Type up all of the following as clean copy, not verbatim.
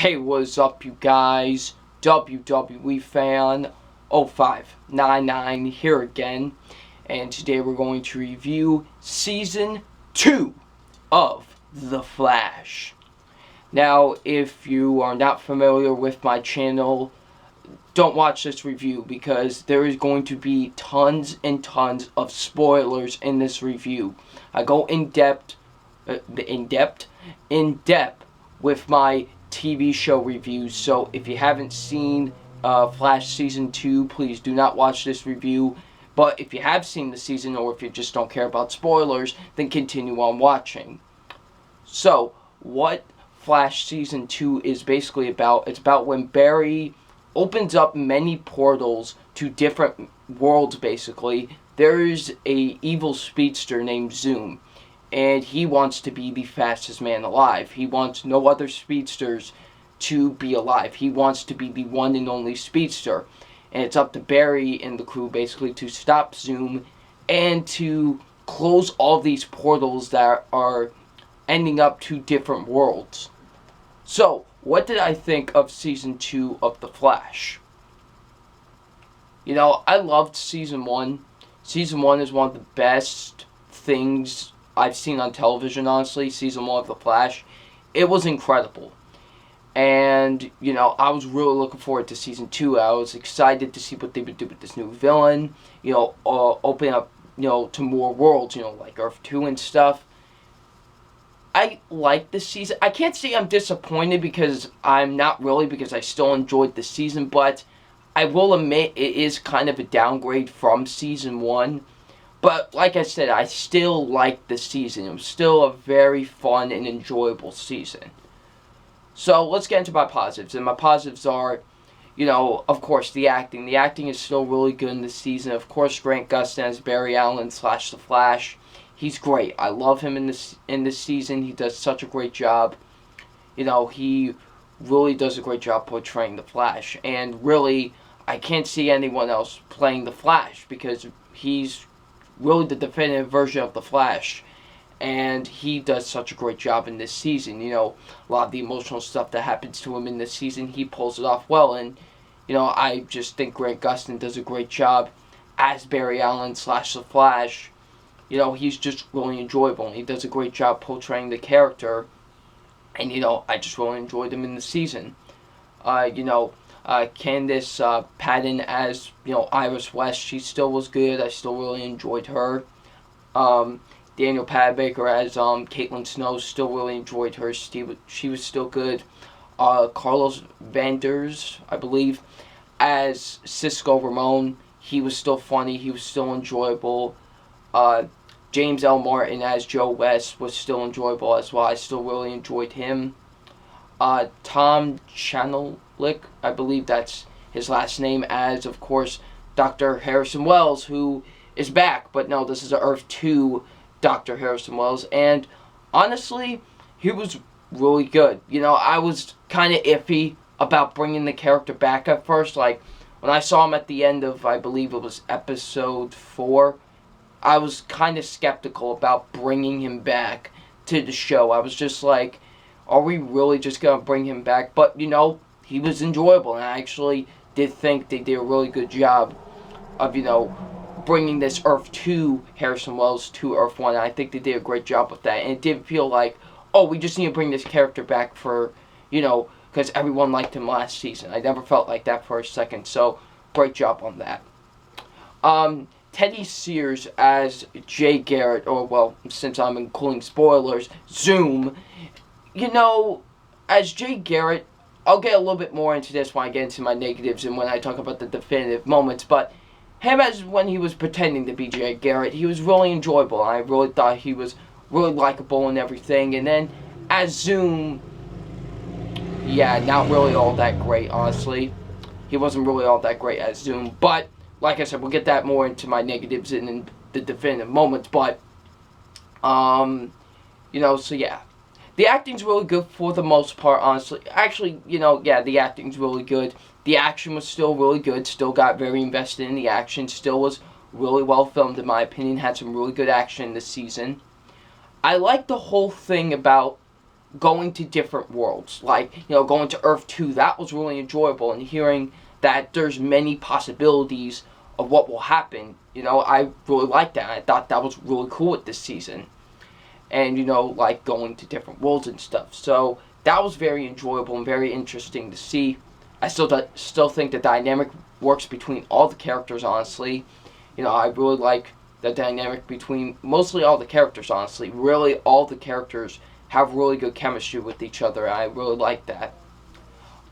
Hey, what's up, you guys? WWE Fan 0599 here again, and today we're going to review Season 2 of The Flash. Now, if you are not familiar with my channel, don't watch this review because there is going to be tons and tons of spoilers in this review. I go in depth with my TV show reviews. So if you haven't seen Flash Season 2, please do not watch this review. But if you have seen the season, or if you just don't care about spoilers, then continue on watching. So, what Flash Season 2 is basically about, it's about when Barry opens up many portals to different worlds, basically. There's a evil speedster named Zoom, and he wants to be the fastest man alive. He wants no other speedsters to be alive. He wants to be the one and only speedster. And it's up to Barry and the crew basically to stop Zoom and to close all these portals that are ending up to different worlds. So, what did I think of Season 2 of The Flash? You know, I loved Season 1. Season 1 is one of the best things I've seen on television, honestly. Season 1 of The Flash. It was incredible. And, you know, I was really looking forward to Season 2. I was excited to see what they would do with this new villain. You know, open up, you know, to more worlds, you know, like Earth 2 and stuff. I like this season. I can't say I'm disappointed because I'm not really, because I still enjoyed the season, but I will admit it is kind of a downgrade from Season 1. But like I said, I still like the season. It was still a very fun and enjoyable season. So let's get into my positives. And my positives are, you know, of course, the acting. The acting is still really good in this season. Of course, Grant Gustin as Barry Allen / The Flash. He's great. I love him in this season. He does such a great job. You know, he really does a great job portraying the Flash. And really, I can't see anyone else playing the Flash because he's really the definitive version of the Flash. And he does such a great job in this season. You know, a lot of the emotional stuff that happens to him in this season, he pulls it off well. And, you know, I just think Grant Gustin does a great job as Barry Allen / The Flash. You know, he's just really enjoyable, and he does a great job portraying the character. And, you know, I just really enjoyed him in the season. You know, Candice Patton as, you know, Iris West, she still was good. I still really enjoyed her. Daniel Panabaker as Caitlin Snow, still really enjoyed her. She was still good. Carlos Vanders, I believe, as Cisco Ramon, he was still funny. He was still enjoyable. James L. Martin as Joe West was still enjoyable as well. I still really enjoyed him. Tom Chanelick, I believe that's his last name, as, of course, Dr. Harrison Wells, who is back. But no, this is a Earth 2 Dr. Harrison Wells. And honestly, he was really good. You know, I was kind of iffy about bringing the character back at first. Like, when I saw him at the end of, I believe it was episode 4, I was kind of skeptical about bringing him back to the show. I was just like, are we really just going to bring him back? But, you know, he was enjoyable, and I actually did think they did a really good job of, you know, bringing this Earth 2 Harrison Wells to Earth 1. And I think they did a great job with that. And it did feel like, oh, we just need to bring this character back for, you know, because everyone liked him last season. I never felt like that for a second. So, great job on that. Teddy Sears as Jay Garrett, or, well, since I'm including spoilers, Zoom. You know, as Jay Garrett, I'll get a little bit more into this when I get into my negatives and when I talk about the definitive moments, but him as when he was pretending to be Jay Garrett, he was really enjoyable. I really thought he was really likable and everything. And then as Zoom, yeah, not really all that great, honestly. He wasn't really all that great as Zoom, but like I said, we'll get that more into my negatives and in the definitive moments, but, you know, so yeah. The acting's really good for the most part, honestly. Actually, you know, yeah, the acting's really good. The action was still really good. Still got very invested in the action. Still was really well filmed, in my opinion. Had some really good action this season. I like the whole thing about going to different worlds, like, going to Earth 2. That was really enjoyable, and hearing that there's many possibilities of what will happen. I really liked that. I thought that was really cool with this season. And, like going to different worlds and stuff. So that was very enjoyable and very interesting to see. I still think the dynamic works between all the characters, honestly. I really like the dynamic between mostly all the characters, honestly. Really, all the characters have really good chemistry with each other. I really like that.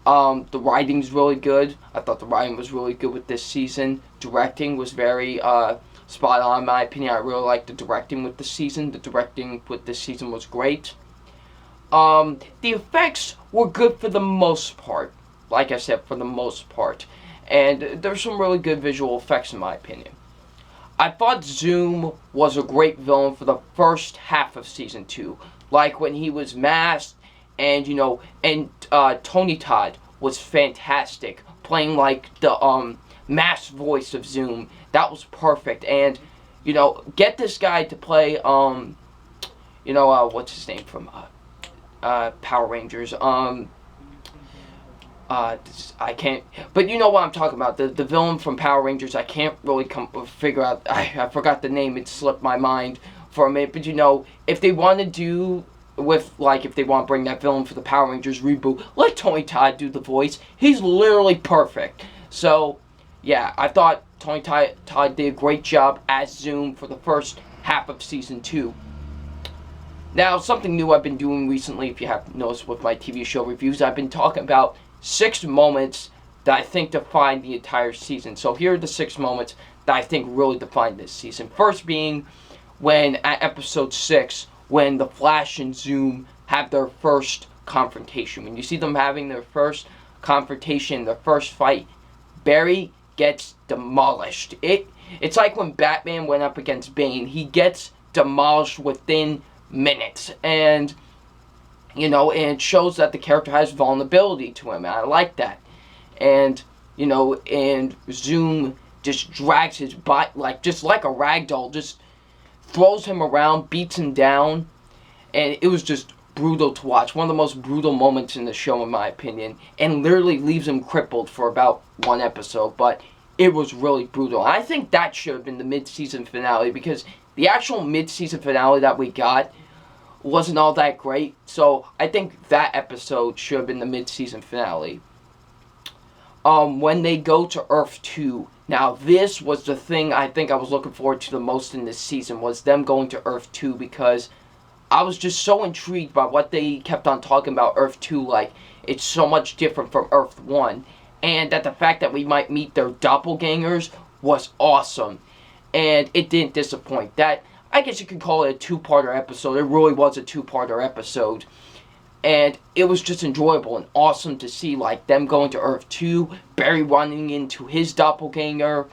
The writing's really good. I thought the writing was really good with this season. Directing was very spot on, in my opinion. I really liked the directing with the season. The directing with this season was great. The effects were good for the most part. Like I said, for the most part. And there's some really good visual effects, in my opinion. I thought Zoom was a great villain for the first half of Season 2. Like when he was masked, and, Tony Todd was fantastic. Playing, like, the, masked voice of Zoom. That was perfect. And, get this guy to play, what's his name from, Power Rangers, I can't, but you know what I'm talking about, the villain from Power Rangers. I can't really figure out, I forgot the name, it slipped my mind for a minute, but if they want to do with, like, if they want to bring that villain for the Power Rangers reboot, let Tony Todd do the voice. He's literally perfect. So, yeah, I thought Tony Todd did a great job as Zoom for the first half of Season 2. Now, something new I've been doing recently, if you have noticed with my TV show reviews, I've been talking about 6 moments that I think define the entire season. So here are the 6 moments that I think really define this season. First being when, at episode 6, when the Flash and Zoom have their first confrontation. When you see them having their first confrontation, their first fight, Barry gets demolished. It's like when Batman went up against Bane. He gets demolished within minutes. And and it shows that the character has vulnerability to him, and I like that. And, and Zoom just drags his butt, just like a rag doll, just throws him around, beats him down, and it was just brutal to watch. One of the most brutal moments in the show, in my opinion, and literally leaves him crippled for about 1 episode, but it was really brutal. And I think that should have been the mid-season finale, because the actual mid-season finale that we got wasn't all that great, so I think that episode should have been the mid-season finale. When they go to Earth 2, now this was the thing I think I was looking forward to the most in this season, was them going to Earth 2, because I was just so intrigued by what they kept on talking about Earth 2, like, it's so much different from Earth 1, and that the fact that we might meet their doppelgangers was awesome, and it didn't disappoint. That, I guess you could call it a 2-parter episode. It really was a 2-parter episode. And it was just enjoyable and awesome to see, like, them going to Earth 2, Barry running into his doppelganger,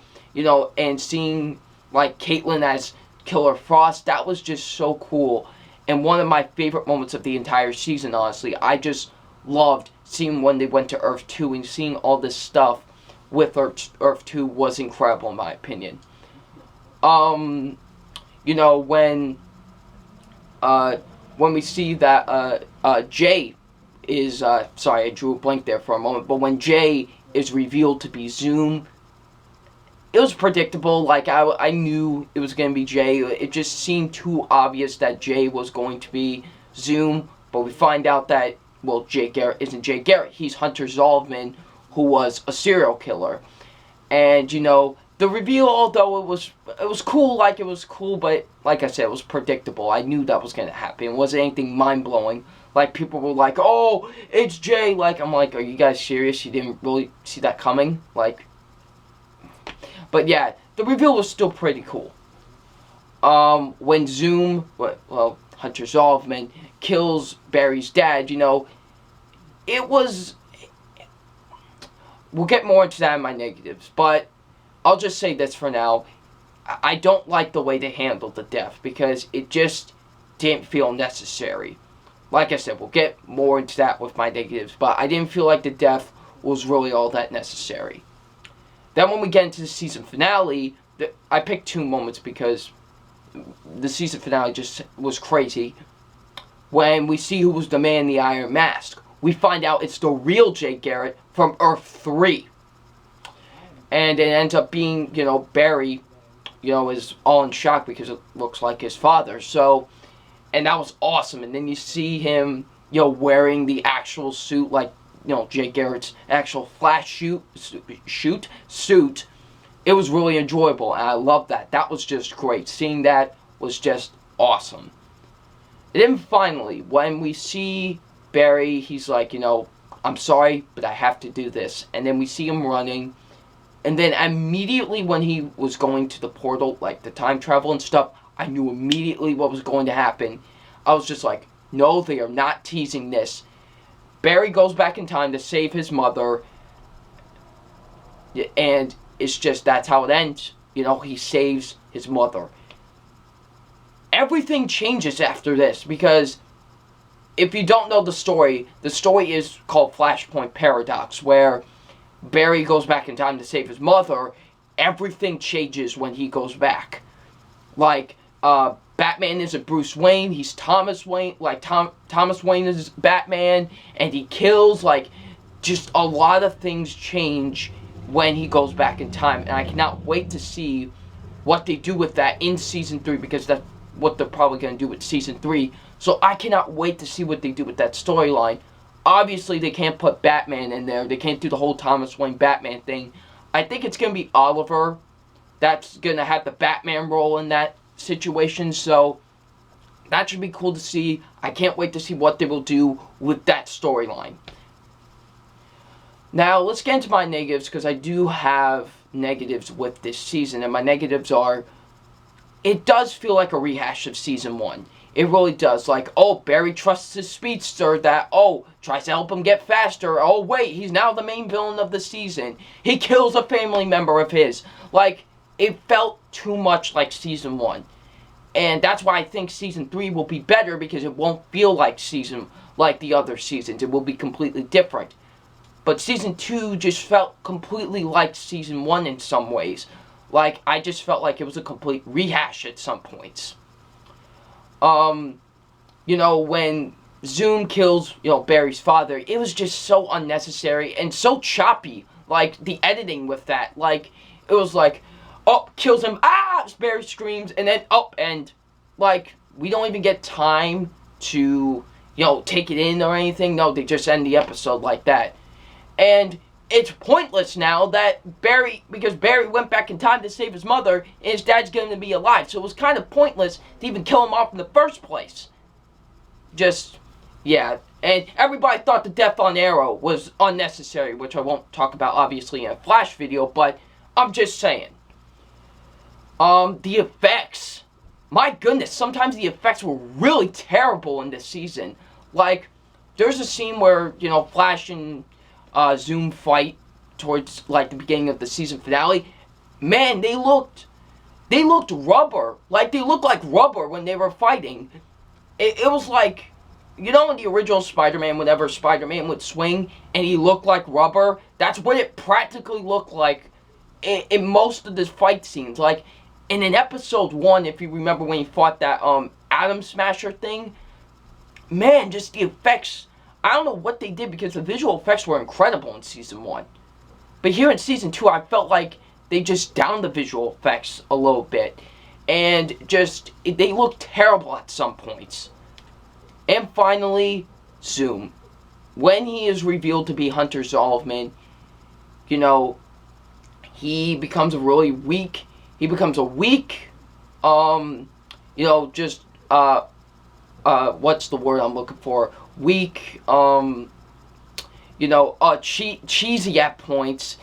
and seeing, like, Caitlin as Killer Frost. That was just so cool. And one of my favorite moments of the entire season, honestly. I just loved seeing when they went to Earth 2, and seeing all this stuff with Earth 2 was incredible, in my opinion. When we see that Jay is, sorry, I drew a blank there for a moment, but when Jay is revealed to be Zoom, it was predictable. Like, I knew it was going to be Jay. It just seemed too obvious that Jay was going to be Zoom, but we find out that, well, Jay Garrett isn't Jay Garrett. He's Hunter Zolomon, who was a serial killer. And, the reveal, although it was cool, but like I said, it was predictable. I knew that was going to happen. It wasn't anything mind-blowing. Like, people were like, oh, it's Jay. Like, I'm like, are you guys serious? You didn't really see that coming? Like, but yeah, the reveal was still pretty cool. When Zoom, Hunter Zolomon, kills Barry's dad, it was, we'll get more into that in my negatives, but I'll just say this for now. I don't like the way they handled the death, because it just didn't feel necessary. Like I said, we'll get more into that with my negatives, but I didn't feel like the death was really all that necessary. Then when we get into the season finale, I picked 2 moments because the season finale just was crazy. when we see who was the man in the iron mask. We find out it's the real Jay Garrett from Earth 3. And it ends up being, Barry, is all in shock because it looks like his father. So, and that was awesome. And then you see him, wearing the actual suit, like, Jay Garrett's actual Flash suit. It was really enjoyable, and I loved that. That was just great. Seeing that was just awesome. And then finally, when we see Barry, he's like, I'm sorry, but I have to do this. And then we see him running. And then immediately when he was going to the portal, like the time travel and stuff, I knew immediately what was going to happen. I was just like, no, they are not teasing this. Barry goes back in time to save his mother. And it's just, that's how it ends. He saves his mother. Everything changes after this, because if you don't know the story is called Flashpoint Paradox, where Barry goes back in time to save his mother. Everything changes when he goes back. Like, Batman isn't Bruce Wayne, he's Thomas Wayne. Like, Thomas Wayne is Batman, and he kills. Like, just a lot of things change when he goes back in time. And I cannot wait to see what they do with that in Season 3, because that's what they're probably going to do with Season 3. So I cannot wait to see what they do with that storyline. Obviously, they can't put Batman in there. They can't do the whole Thomas Wayne Batman thing. I think it's going to be Oliver that's going to have the Batman role in that situation. So that should be cool to see. I can't wait to see what they will do with that storyline. Now, let's get into my negatives, because I do have negatives with this season. And my negatives are, it does feel like a rehash of Season 1. It really does. Like, Barry trusts his speedster that, tries to help him get faster. Oh, wait, he's now the main villain of the season. He kills a family member of his. Like, it felt too much like Season 1. And that's why I think Season 3 will be better, because it won't feel like the other seasons. It will be completely different. But Season 2 just felt completely like Season 1 in some ways. Like, I just felt like it was a complete rehash at some points. When Zoom kills, Barry's father, it was just so unnecessary and so choppy. Like, the editing with that. Like, it was like, kills him, Barry screams, and then, and, like, we don't even get time to, take it in or anything. No, they just end the episode like that. And it's pointless now that because Barry went back in time to save his mother, and his dad's going to be alive. So it was kind of pointless to even kill him off in the first place. And everybody thought the death on Arrow was unnecessary, which I won't talk about, obviously, in a Flash video, but I'm just saying. The effects. My goodness, sometimes the effects were really terrible in this season. Like, there's a scene where, Flash and Zoom fight towards, like, the beginning of the season finale. Man, they looked rubber. Like, they looked like rubber when they were fighting. It was like, in the original Spider-Man, whenever Spider-Man would swing and he looked like rubber, that's what it practically looked like in most of the fight scenes. Like, in episode 1, if you remember when he fought that Atom Smasher thing, man, just the effects, I don't know what they did, because the visual effects were incredible in Season 1. But here in Season 2, I felt like they just downed the visual effects a little bit. And they looked terrible at some points. And finally, Zoom. When he is revealed to be Hunter Zolomon, he becomes a weak, what's the word I'm looking for? Weak, cheesy at points,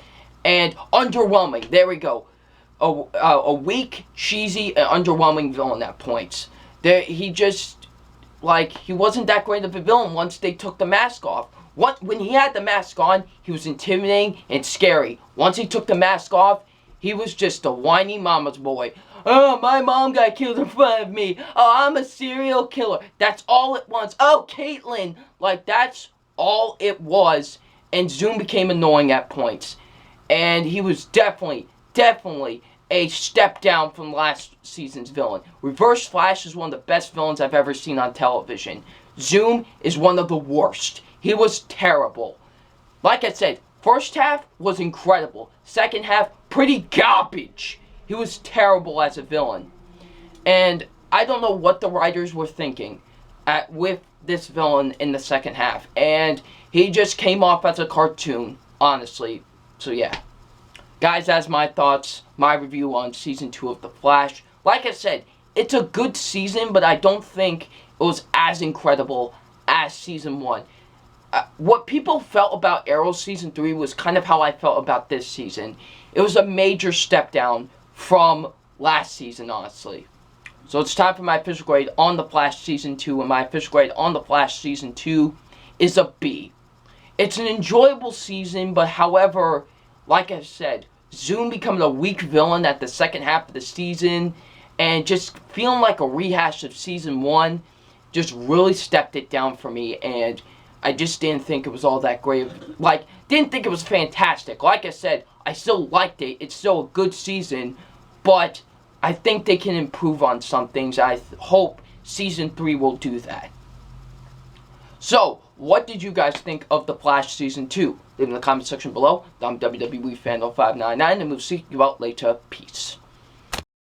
and underwhelming. There we go. A weak, cheesy, and underwhelming villain at points. He wasn't that great of a villain once they took the mask off. When he had the mask on, he was intimidating and scary. Once he took the mask off, he was just a whiny mama's boy. Oh, my mom got killed in front of me. Oh, I'm a serial killer. That's all it was. Oh, Caitlin. Like, that's all it was. And Zoom became annoying at points. And he was definitely a step down from last season's villain. Reverse Flash is one of the best villains I've ever seen on television. Zoom is one of the worst. He was terrible. Like I said, first half was incredible. Second half, pretty garbage. He was terrible as a villain. And I don't know what the writers were thinking with this villain in the second half. And he just came off as a cartoon, honestly. So yeah. Guys, that's my thoughts, my review on Season 2 of The Flash. Like I said, it's a good season, but I don't think it was as incredible as Season 1. What people felt about Arrow Season 3 was kind of how I felt about this season. It was a major step down from last season, honestly. So it's time for my official grade on The Flash Season 2, and my official grade on The Flash Season 2 is a B. It's an enjoyable season, but however, like I said, Zoom becoming a weak villain at the second half of the season, and just feeling like a rehash of Season 1, just really stepped it down for me, and I just didn't think it was all that great. Like, didn't think it was fantastic. Like I said, I still liked it. It's still a good season, but I think they can improve on some things. I hope Season 3 will do that. So, what did you guys think of The Flash Season 2? Leave in the comment section below. I'm WWE Fandom 599, and we'll see you out later. Peace.